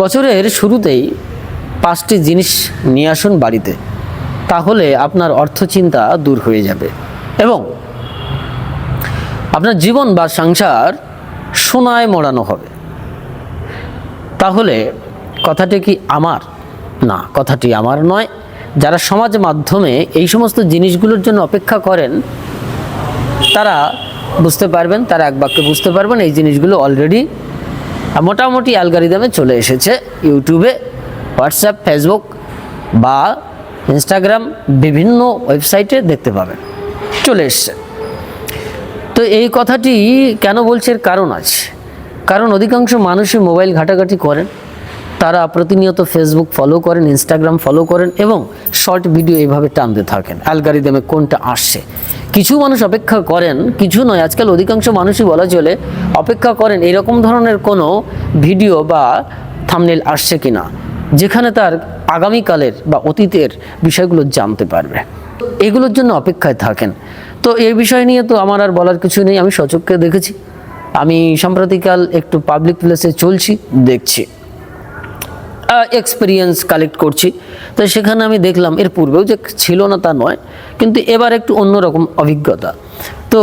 বছরের শুরুতেই 5টি জিনিস নিয়ে আসুন বাড়িতে, তাহলে আপনার অর্থচিন্তা দূর হয়ে যাবে এবং আপনার জীবন বা সংসার সোনায় মোড়ানো হবে। তাহলে কথাটি কি আমার? না, কথাটি আমার নয়। যারা সমাজ মাধ্যমে এই সমস্ত জিনিসগুলোর জন্য অপেক্ষা করেন তারা বুঝতে পারবেন, তারা এক বাক্যে বুঝতে পারবেন এই জিনিসগুলো অলরেডি মোটামুটি অ্যালগরিদমে চলে এসেছে। ইউটিউবে, হোয়াটসঅ্যাপ, ফেসবুক বা ইনস্টাগ্রাম বিভিন্ন ওয়েবসাইটে দেখতে পাবেন, চলে এসছে। তো এই কথাটি কেন বলছে, এর কারণ আছে। কারণ অধিকাংশ মানুষই মোবাইল ঘাটাঘাটি করেন, তারা প্রতিনিয়ত ফেসবুক ফলো করেন, ইনস্টাগ্রাম ফলো করেন এবং শর্ট ভিডিও এইভাবে টানতে থাকেন। অ্যালগরিদমে কোনটা আসছে, কিছু মানুষ অপেক্ষা করেন, কিছু নয়, আজকাল অধিকাংশ মানুষই বলা চলে অপেক্ষা করেন এরকম ধরনের কোনো ভিডিও বা থাম্বনেল আসছে কিনা, যেখানে তার আগামীকালের বা অতীতের বিষয়গুলো জানতে পারবে। এগুলোর জন্য অপেক্ষায় থাকেন। তো এই বিষয় নিয়ে তো আমার আর বলার কিছু নেই, আমি সচক্ষে দেখেছি। আমি সাম্প্রতিককাল একটু পাবলিক প্লেসে চলছি, দেখছি, এক্সপিরিয়েন্স কালেক্ট করছি। তো সেখানে আমি দেখলাম, এর পূর্বেও যে ছিল না তা নয়, কিন্তু এবার একটু অন্যরকম অভিজ্ঞতা। তো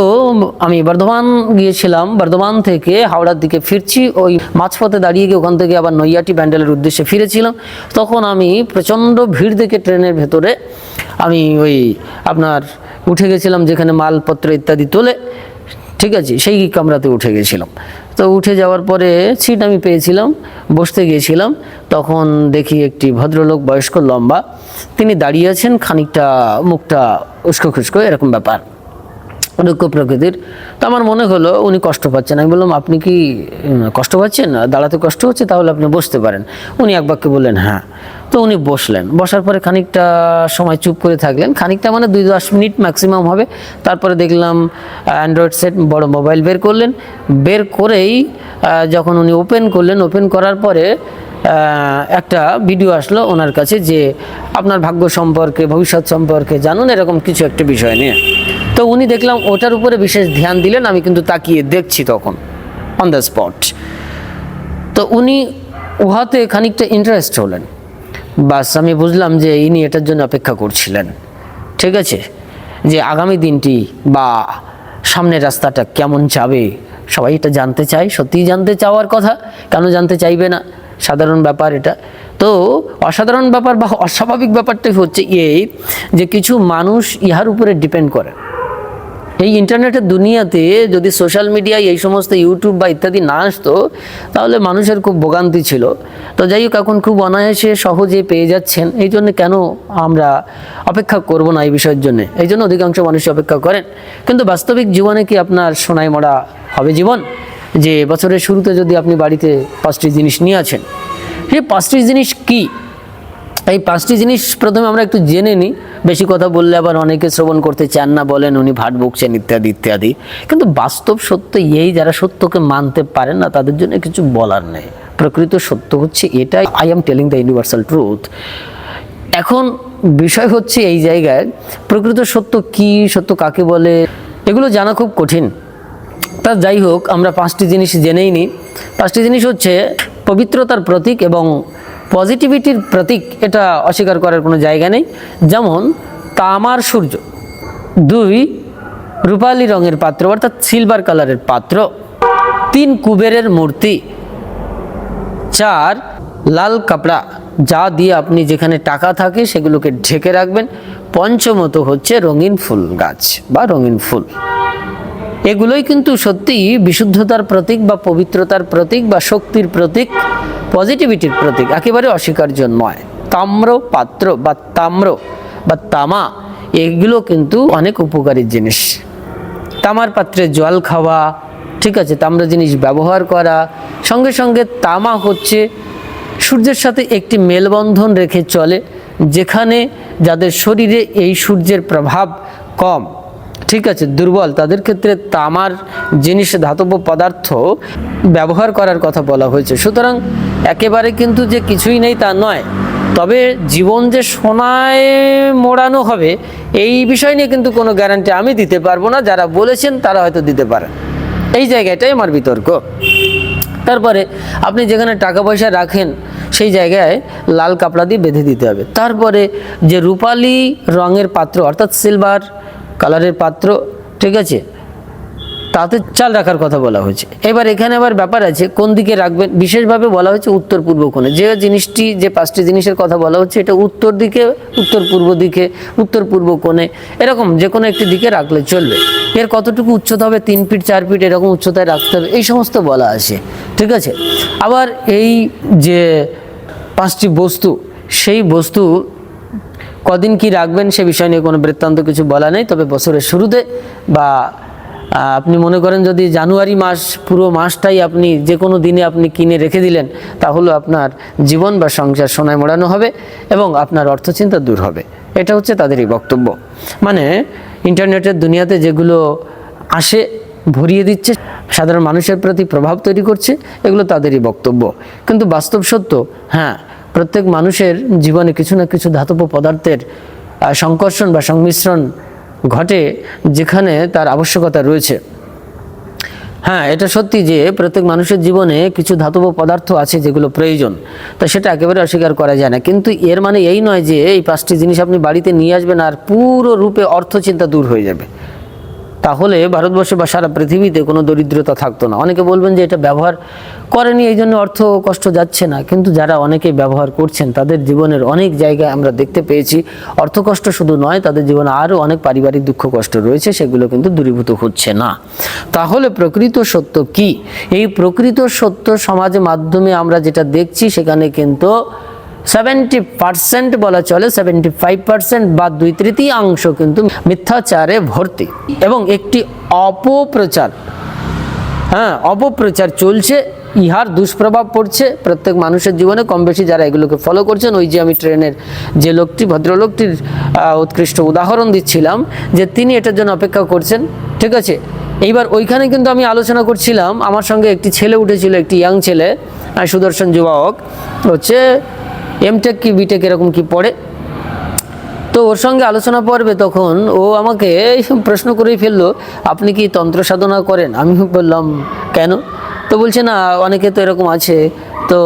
আমি বর্ধমান গিয়েছিলাম, বর্ধমান থেকে হাওড়ার দিকে ফিরছি, ওই মাঝপথে দাঁড়িয়ে গিয়ে ওখান থেকে আবার নৈয়াটি ব্যান্ডেলের উদ্দেশ্যে ফিরেছিলাম। তখন আমি প্রচণ্ড ভিড় দেখে ট্রেনের ভেতরে আমি ওই আপনার উঠে গেছিলাম, যেখানে মালপত্র ইত্যাদি তোলে, ঠিক আছে, সেই কামরাতে উঠে গেছিলাম। তো উঠে যাওয়ার পরে সিট আমি পেয়েছিলাম, বসতে গিয়েছিলাম। তখন দেখি একটি ভদ্রলোক, বয়স্ক, লম্বা, তিনি দাঁড়িয়ে আছেন, খানিকটা মুখটা উস্কো খুস্কো এরকম ব্যাপার, রুক্ষ প্রকৃতির। তো আমার মনে হলো উনি কষ্ট পাচ্ছেন। আমি বললাম, আপনি কি কষ্ট পাচ্ছেন? দাঁড়াতে কষ্ট হচ্ছে? তাহলে আপনি বসতে পারেন। উনি এক বাক্যে বললেন হ্যাঁ। তো উনি বসলেন, বসার পরে খানিকটা সময় চুপ করে থাকলেন, খানিকটা মানে 2-10 মিনিট ম্যাক্সিমাম হবে। তারপরে দেখলাম অ্যান্ড্রয়েড সেট বড় মোবাইল বের করলেন, বের করেই যখন উনি ওপেন করলেন, ওপেন করার পরে একটা ভিডিও আসলো ওনার কাছে, যে আপনার ভাগ্য সম্পর্কে, ভবিষ্যৎ সম্পর্কে জানুন, এরকম কিছু একটা বিষয় নিয়ে। তো উনি দেখলাম ওটার উপরে বিশেষ ধ্যান দিলেন, আমি কিন্তু তাকিয়ে দেখছি তখন অন দ্য স্পট। তো উনি উহাতে খানিকটা ইন্টারেস্ট হলেন, বাস আমি বুঝলাম যে ইনি এটার জন্য অপেক্ষা করছিলেন। ঠিক আছে, যে আগামী দিনটি বা সামনের রাস্তাটা কেমন যাবে, সবাই এটা জানতে চায়, সত্যিই জানতে চাওয়ার কথা, কেন জানতে চাইবে না, সাধারণ ব্যাপার এটা। তো অসাধারণ ব্যাপার বা অস্বাভাবিক ব্যাপারটাই হচ্ছে এই যে কিছু মানুষ ইহার উপরে ডিপেন্ড করে। এই ইন্টারনেটের দুনিয়াতে যদি সোশ্যাল মিডিয়ায় এই সমস্ত ইউটিউব বা ইত্যাদি না আসতো, তাহলে মানুষের খুব ভোগান্তি ছিল। তো যাই হোক, এখন খুব অনায়াসে সহজে পেয়ে যাচ্ছেন, এই জন্য কেন আমরা অপেক্ষা করব না এই বিষয়ের জন্য? এই জন্য অধিকাংশ মানুষ অপেক্ষা করেন। কিন্তু বাস্তবিক জীবনে কি আপনার সোনায় মোড়া হবে জীবন? যে বছরের শুরুতে যদি আপনি বাড়িতে 5টি জিনিস নিয়ে আছেন, সেই 5টি জিনিস কি? এই 5টি জিনিস প্রথমে আমরা একটু জেনে নিই। বেশি কথা বললে আবার অনেকে শ্রবণ করতে চান না, বলেন উনি ভাট বকছেন ইত্যাদি ইত্যাদি। কিন্তু বাস্তব সত্য এই, যারা সত্যকে মানতে পারেন না তাদের জন্য কিছু বলার নেই। প্রকৃত সত্য হচ্ছে এটাই, I am telling the universal truth. এখন বিষয় হচ্ছে এই জায়গায় প্রকৃত সত্য কি, সত্য কাকে বলে, এগুলো জানা খুব কঠিন। তা যাই হোক, আমরা 5টি জিনিস জেনেই নিই। 5টি জিনিস হচ্ছে পবিত্রতার প্রতীক এবং পজিটিভিটির প্রতীক, এটা অস্বীকার করার কোনো জায়গা নেই। যেমন তামার সূর্য, 2 রূপালী রঙের পাত্র অর্থাৎ সিলভার কালারের পাত্র, 3 কুবেরের মূর্তি, 4 লাল কাপড়া, যা দিয়ে আপনি যেখানে টাকা থাকে সেগুলোকে ঢেকে রাখবেন, 5মত হচ্ছে রঙিন ফুল গাছ বা রঙিন ফুল। এগুলোই কিন্তু সত্যিই বিশুদ্ধতার প্রতীক বা পবিত্রতার প্রতীক বা শক্তির প্রতীক, পজিটিভিটির প্রতীক, একেবারে অস্বীকার্য নয়। তাম্র পাত্র বা তাম্র বা তামা, এগুলো কিন্তু অনেক উপকারী জিনিস। তামার পাত্রে জল খাওয়া, ঠিক আছে, তাম্র জিনিস ব্যবহার করা, সঙ্গে সঙ্গে তামা হচ্ছে সূর্যের সাথে একটি মেলবন্ধন রেখে চলে, যেখানে যাদের শরীরে এই সূর্যের প্রভাব কম, ঠিক আছে, দুর্বল, তাদের ক্ষেত্রে তামার জিনিস, ধাতব পদার্থ ব্যবহার করার কথা বলা হয়েছে। সুতরাং একেবারে কিন্তু যে কিছুই নেই তা নয়, তবে জীবন যে সোনায় মোড়ানো হবে এই বিষয় নিয়ে কিন্তু কোনো গ্যারান্টি আমি দিতে পারবো না। যারা বলেছেন তারা হয়তো দিতে পারেন, এই জায়গাটাই আমার বিতর্ক। তারপরে আপনি যেখানে টাকা পয়সা রাখেন সেই জায়গায় লাল কাপড়া দিয়ে বেঁধে দিতে হবে। তারপরে যে রূপালি রঙের পাত্র অর্থাৎ সিলভার কালারের পাত্র, ঠিক আছে, তাতে চাল রাখার কথা বলা হয়েছে। এবার এখানে আবার ব্যাপার আছে কোন দিকে রাখবেন, বিশেষভাবে বলা হচ্ছে উত্তর পূর্ব কোণে। যে জিনিসটি, যে 5টি জিনিসের কথা বলা হচ্ছে, এটা উত্তর দিকে, উত্তর পূর্ব দিকে, উত্তর পূর্ব কোণে, এরকম যে কোনো একটি দিকে রাখলে চলবে। এর কতটুকু উচ্চতা হবে, 3 ফিট 4 ফিট এরকম উচ্চতায় রাখতে হবে, এই সমস্ত বলা আছে, ঠিক আছে। আবার এই যে 5টি বস্তু, সেই বস্তু কদিন কি রাখবেন সে বিষয় নিয়ে কোনো বৃত্তান্ত কিছু বলা নেই। তবে বছরের শুরুতে বা আপনি মনে করেন যদি জানুয়ারি মাস, পুরো মাসটাই আপনি যে কোনো দিনে আপনি কিনে রেখে দিলেন, তাহলে আপনার জীবন বা সংসার সোনায় মোড়ানো হবে এবং আপনার অর্থচিন্তা দূর হবে। এটা হচ্ছে তাদেরই বক্তব্য। মানে ইন্টারনেটের দুনিয়াতে যেগুলো আসে, ভরিয়ে দিচ্ছে, সাধারণ মানুষের প্রতি প্রভাব তৈরি করছে, এগুলো তাদেরই বক্তব্য। কিন্তু বাস্তব সত্য, হ্যাঁ, প্রত্যেক মানুষের জীবনে কিছু না কিছু ধাতব পদার্থের সংকর্ষণ বা সংমিশ্রণ ঘটে, যেখানে তার আবশ্যকতা রয়েছে। হ্যাঁ, এটা সত্যি যে প্রত্যেক মানুষের জীবনে কিছু ধাতব পদার্থ আছে যেগুলো প্রয়োজন, তো সেটা একেবারে অস্বীকার করা যায় না। কিন্তু এর মানে এই নয় যে এই 5টি জিনিস আপনি বাড়িতে নিয়ে আসবেন আর পুরো রূপে অর্থচিন্তা দূর হয়ে যাবে। তাহলে ভারতবর্ষে বা সারা পৃথিবীতে কোনো দরিদ্রতা থাকতো না। অনেকে বলবেন যে এটা ব্যবহার করেনি এই জন্য অর্থ কষ্ট যাচ্ছে না, কিন্তু যারা অনেকে ব্যবহার করছেন তাদের জীবনের অনেক জায়গায় আমরা দেখতে পেয়েছি অর্থ কষ্ট শুধু নয়, তাদের জীবনে আরও অনেক পারিবারিক দুঃখ কষ্ট রয়েছে, সেগুলো কিন্তু দূরীভূত হচ্ছে না। তাহলে প্রকৃত সত্য কি? এই প্রকৃত সত্য সমাজের মাধ্যমে আমরা যেটা দেখছি, সেখানে কিন্তু 70% বলা চলে, 75% বা 2/3 কিন্তু মিথ্যাচারে ভর্তি এবং একটি অপপ্রচার, হ্যাঁ, অপপ্রচার চলছে। ইহার দুষ্প্রভাব পড়ছে প্রত্যেক মানুষের জীবনে কম বেশি, যারা এগুলোকে ফলো করছেন। ওই যে আমি ট্রেনের যে লোকটি, ভদ্রলোকটির উৎকৃষ্ট উদাহরণ দিচ্ছিলাম, যে তিনি এটার জন্য অপেক্ষা করছেন, ঠিক আছে। এইবার ওইখানে কিন্তু আমি আলোচনা করছিলাম, আমার সঙ্গে একটি ছেলে উঠেছিল, একটি ইয়াং ছেলে, সুদর্শন যুবক, হচ্ছে এমটেক কি বিটেক এরকম কি পড়ে। তো ওর সঙ্গে আলোচনা পড়বে, তখন ও আমাকে প্রশ্ন করেই ফেললো, আপনি কি তন্ত্র সাধনা করেন? আমি বললাম কেন? তো বলছে না, অনেকে তো এরকম আছে। তো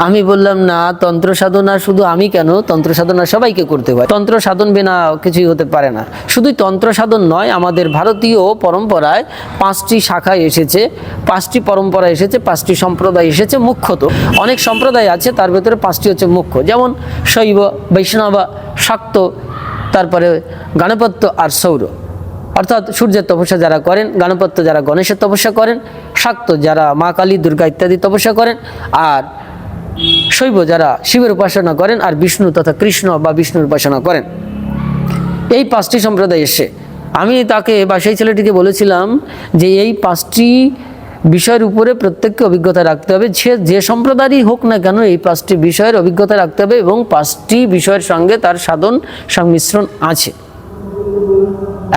আমি বললাম না, তন্ত্র সাধনা শুধু আমি কেন, তন্ত্র সাধনা সবাইকে করতে হয়, তন্ত্র সাধন বিনা কিছুই হতে পারে না। শুধুই তন্ত্র সাধন নয়, আমাদের ভারতীয় পরম্পরায় 5টি শাখা এসেছে, 5টি পরম্পরা এসেছে, 5টি সম্প্রদায় এসেছে। মুখ্যত অনেক সম্প্রদায় আছে, তার ভেতরে 5টি হচ্ছে মুখ্য, যেমন শৈব, বৈষ্ণব, শাক্ত, তারপরে গণপত্য আর সৌর। অর্থাৎ সূর্যের তপস্যা যারা করেন, গণপত্য যারা গণেশের তপস্যা করেন, শাক্ত যারা মা কালী, দুর্গা ইত্যাদি তপস্যা করেন, আর শৈব যারা শিবের উপাসনা করেন, আর বিষ্ণু তথা কৃষ্ণ বা বিষ্ণুর উপাসনা করেন। এই 5টি সম্প্রদায় এসে আমি তাকে বা সেই ছেলেটিকে বলেছিলাম যে এই 5টি বিষয়ের উপরে প্রত্যেককে অভিজ্ঞতা রাখতে হবে, সে যে সম্প্রদায়ই হোক না কেন, এই 5টি বিষয়ের অভিজ্ঞতা রাখতে হবে এবং 5টি বিষয়ের সঙ্গে তার সাধন সংমিশ্রণ আছে,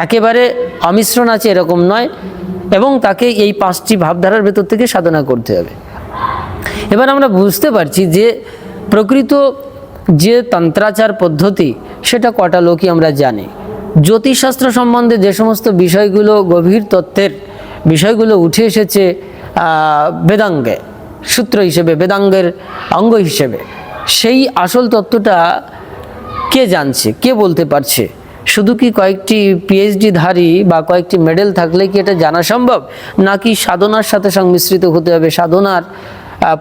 একেবারে অমিশ্রণ আছে এরকম নয়, এবং তাকে এই 5টি ভাবধারার ভেতর থেকে সাধনা করতে হবে। এবার আমরা বুঝতে পারছি যে প্রকৃত যে তন্ত্রাচার পদ্ধতি, সেটা কটা লোকই আমরা জানি। জ্যোতিষশাস্ত্র সম্বন্ধে যে সমস্ত বিষয়গুলো, গভীর তত্ত্বের বিষয়গুলো উঠে এসেছে বেদাঙ্গে, সূত্র হিসেবে, বেদাঙ্গের অঙ্গ হিসেবে, সেই আসল তত্ত্বটা কে জানছে, কে বলতে পারছে? শুধু কি কয়েকটি পিএইচডি ধারী বা কয়েকটি মেডেল থাকলে কি এটা জানা সম্ভব? নাকি সাধনার সাথে সংমিশ্রিত হতে হবে, সাধনার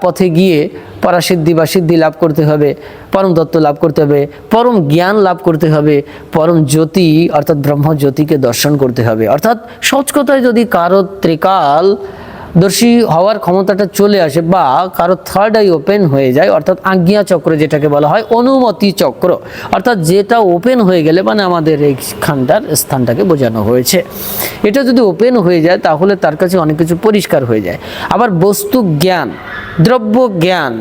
পথে গিয়ে পরাসিদ্ধি বা সিদ্ধি লাভ করতে হবে, পরম তত্ত্ব লাভ করতে হবে, পরম জ্ঞান লাভ করতে হবে, পরম জ্যোতি অর্থাৎ ব্রহ্মজ্যোতিকে দর্শন করতে হবে। অর্থাৎ সহজ কথায় যদি কারো ত্রিকাল দর্শী হওয়ার ক্ষমতাটা চলে আসে বা কারো থার্ড আই ওপেন হয়ে যায়, অর্থাৎ আজ্ঞা চক্র যেটাকে বলা হয়, অনুমতি চক্র, অর্থাৎ যেটা ওপেন হয়ে গেলে, মানে আমাদের এইখানটার স্থানটাকে বোঝানো হয়েছে, এটা যদি ওপেন হয়ে যায় তাহলে তার কাছে অনেক কিছু পরিষ্কার হয়ে যায়। আবার বস্তু জ্ঞান, দ্রব্য জ্ঞান,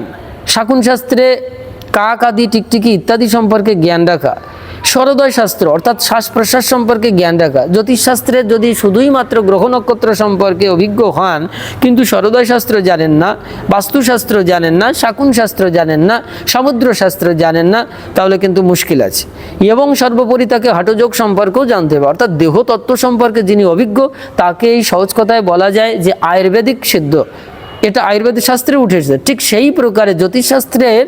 শাকুন শাস্ত্রে কাক আদি, টিকটিকি ইত্যাদি সম্পর্কে জ্ঞান রাখা, সরোদয় শাস্ত্র অর্থাৎ শ্বাস প্রশ্বাস সম্পর্কে জ্ঞান রাখা, জ্যোতিষশাস্ত্রে যদি শুধুই মাত্র গ্রহ নক্ষত্র সম্পর্কে অভিজ্ঞ হন কিন্তু সরোদয় শাস্ত্র জানেন না, বাস্তুশাস্ত্র জানেন না, শাকুন শাস্ত্র জানেন না, সমুদ্র শাস্ত্র জানেন না, তাহলে কিন্তু মুশকিল আছে। এবং সর্বোপরি তাকে হঠযোগ সম্পর্কেও জানতে হবে, অর্থাৎ দেহতত্ত্ব সম্পর্কে যিনি অভিজ্ঞ, তাকে এই সহজ কথায় বলা যায় যে আয়ুর্বেদিক সিদ্ধ। এটা আয়ুর্বেদ শাস্ত্রে উঠেছে। ঠিক সেই প্রকারে জ্যোতিষশাস্ত্রের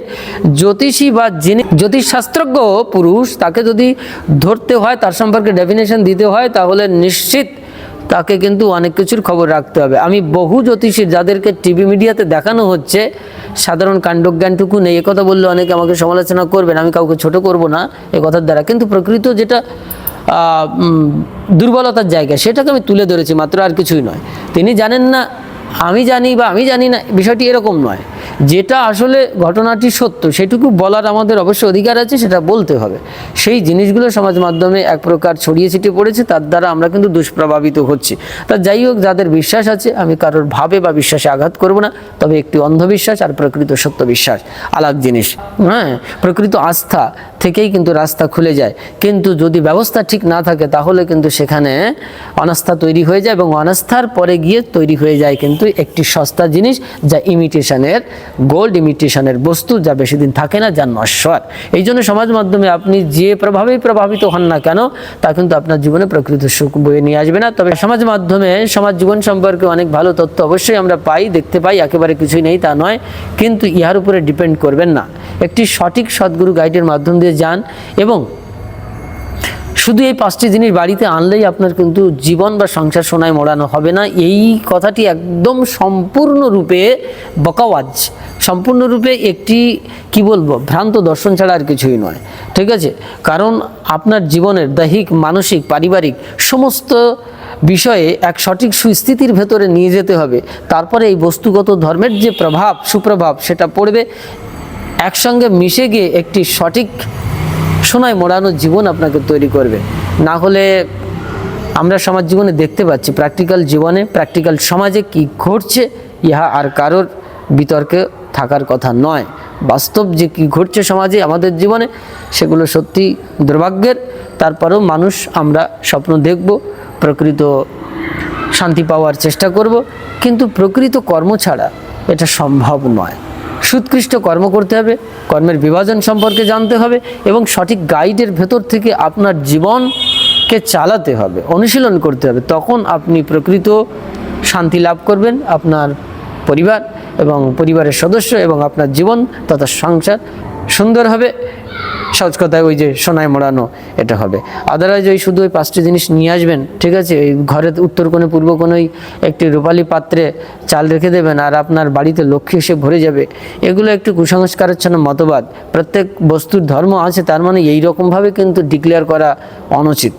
জ্যোতিষী বা যিনি জ্যোতিষশাস্ত্রজ্ঞ পুরুষ, তাকে যদি ধরতে হয়, তার সম্পর্কে ডেফিনেশন দিতে হয়, তাহলে নিশ্চিত তাকে কিন্তু অনেক কিছুর খবর রাখতে হবে। আমি বহু জ্যোতিষী যাদেরকে টিভি মিডিয়াতে দেখানো হচ্ছে সাধারণ কাণ্ডজ্ঞানটুকু নেই, একথা বললে অনেকে আমাকে সমালোচনা করবেন, আমি কাউকে ছোট করব না এ কথার দ্বারা, কিন্তু প্রকৃত যেটা দুর্বলতার জায়গা সেটাকে আমি তুলে ধরেছি মাত্র, আর কিছুই নয়। তিনি জানেন না আমি জানি বা আমি জানি না, বিষয়টি এরকম নয়। যেটা আসলে ঘটনাটি সত্য সেটুকু বলার আমাদের অবশ্যই অধিকার আছে, সেটা বলতে হবে। সেই জিনিসগুলো সমাজ মাধ্যমে এক প্রকার ছড়িয়ে ছিটিয়ে পড়েছে, তার দ্বারা আমরা কিন্তু দুষ্প্রভাবিত হচ্ছি। তা যাই হোক, যাদের বিশ্বাস আছে, আমি কারোর ভাবে বা বিশ্বাসে আঘাত করব না, তবে একটি অন্ধবিশ্বাস আর প্রকৃত সত্য বিশ্বাস আলাদা জিনিস। হ্যাঁ, প্রকৃত আস্থা থেকেই কিন্তু রাস্তা খুলে যায়, কিন্তু যদি ব্যবস্থা ঠিক না থাকে তাহলে কিন্তু সেখানে অনাস্থা তৈরি হয়ে যায়, এবং অনাস্থার পরে গিয়ে তৈরি হয়ে যায় কিন্তু একটি সস্তা জিনিস, যা ইমিটেশনের গোল্ড, ইমিটেশনের বস্তু, যা বেশি দিন থাকে না, যা নশ্বর। এই জন্য সমাজ মাধ্যমে আপনি যে প্রভাবেই প্রভাবিত হন না কেন, তা কিন্তু আপনার জীবনে প্রকৃত সুখ বয়ে নিয়ে আসবে না। তবে সমাজ মাধ্যমে সমাজ জীবন সম্পর্কে অনেক ভালো তথ্য অবশ্যই আমরা পাই, দেখতে পাই, একেবারে কিছুই নেই তা নয়, কিন্তু ইহার উপরে ডিপেন্ড করবেন না। একটি সঠিক সদ্গুরু গাইডের মাধ্যম দিয়ে যান, এবং শুধু এই 5টি জিনিস বাড়িতে আনলেই আপনার কিন্তু জীবন বা সংসার সোনায় মোড়ানো হবে না। এই কথাটি একদম সম্পূর্ণরূপে বকাওয়াজ, সম্পূর্ণরূপে একটি কি বলবো, ভ্রান্ত দর্শন ছাড়া আর কিছুই নয়। ঠিক আছে, কারণ আপনার জীবনের দৈহিক, মানসিক, পারিবারিক সমস্ত বিষয়ে এক সঠিক সুস্থিতির ভেতরে নিয়ে যেতে হবে। তারপরে এই বস্তুগত ধর্মের যে প্রভাব, সুপ্রভাব, সেটা পড়বে, একসঙ্গে মিশে গিয়ে একটি সঠিক সোনায় মোড়ানো জীবন আপনাকে তৈরি করবে। না হলে আমরা সমাজ জীবনে দেখতে পাচ্ছি, প্র্যাকটিক্যাল জীবনে, প্র্যাকটিক্যাল সমাজে কি ঘটছে, ইহা আর কারোর বিতর্কে থাকার কথা নয়। বাস্তব যে কি ঘটছে সমাজে, আমাদের জীবনে, সেগুলো সত্যি দুর্ভাগ্যের। তারপরেও মানুষ আমরা স্বপ্ন দেখব, প্রকৃত শান্তি পাওয়ার চেষ্টা করব, কিন্তু প্রকৃত কর্ম ছাড়া এটা সম্ভব নয়। সুৎকৃষ্ট কর্ম করতে হবে, কর্মের বিভাজন সম্পর্কে জানতে হবে, এবং সঠিক গাইডের ভেতর থেকে আপনার জীবনকে চালাতে হবে, অনুশীলন করতে হবে। তখন আপনি প্রকৃত শান্তি লাভ করবেন, আপনার পরিবার এবং পরিবারের সদস্য এবং আপনার জীবন তথা সংসার সুন্দর হবে। সহজ কথায় ওই যে সোনায় মোড়ানো এটা হবে। আদারওয়াইজ ওই শুধু ওই 5টি জিনিস নিয়ে আসবেন, ঠিক আছে, এই ঘরের উত্তর কোণে, পূর্ব কোণেই একটি রূপালী পাত্রে চাল রেখে দেবেন, আর আপনার বাড়িতে লক্ষ্মী এসে ভরে যাবে, এগুলো একটু কুসংস্কারাচ্ছন্ন মতবাদ। প্রত্যেক বস্তুর ধর্ম আছে, তার মানে এই রকমভাবে কিন্তু ডিক্লেয়ার করা অনুচিত।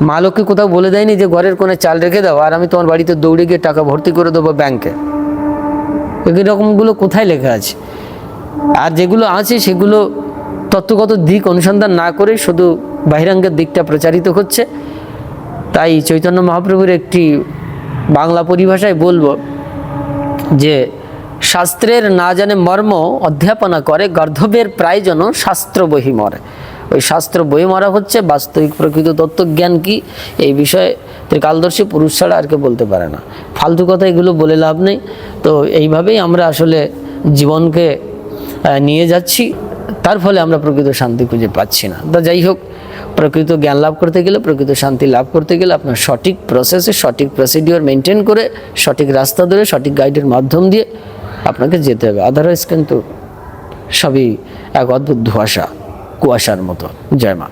মা লক্ষ্মী কোথাও বলে দেয়নি যে ঘরের কোণে চাল রেখে দাও আর আমি তোমার বাড়িতে দৌড়ে গিয়ে টাকা ভর্তি করে দেবো ব্যাংকে। এরকমগুলো কোথায় লেখা আছে? আর যেগুলো আছে সেগুলো তত্ত্বগত দিক অনুসন্ধান না করে শুধু বাহিরাঙ্গের দিকটা প্রচারিত হচ্ছে। তাই চৈতন্য মহাপ্রভুর একটি বাংলা পরিভাষায় বলবো যে, শাস্ত্রের না জানে মর্ম অধ্যাপনা করে, গর্ধবের প্রায় যেন শাস্ত্র বহি মরে। ওই শাস্ত্র বই মরা হচ্ছে, বাস্তবিক প্রকৃত তত্ত্বজ্ঞান কি এই বিষয়ে ত্রিকালদর্শী পুরুষ ছাড়া আর কেউ বলতে পারে না। ফালতু কথা এগুলো বলে লাভ নেই। তো এইভাবেই আমরা আসলে জীবনকে নিয়ে যাচ্ছি, তার ফলে আমরা প্রকৃত শান্তি খুঁজে পাচ্ছি না। তো যাই হোক, প্রকৃত জ্ঞান লাভ করতে গেলে, প্রকৃত শান্তি লাভ করতে গেলে আপনার সঠিক প্রসেসে, সঠিক প্রসিডিওর মেনটেন করে, সঠিক রাস্তা ধরে, সঠিক গাইডের মাধ্যম দিয়ে আপনাকে যেতে হবে। আদারওয়াইজ কিন্তু সবই এক অদ্ভুত কুয়াশার মতো। জয় মা।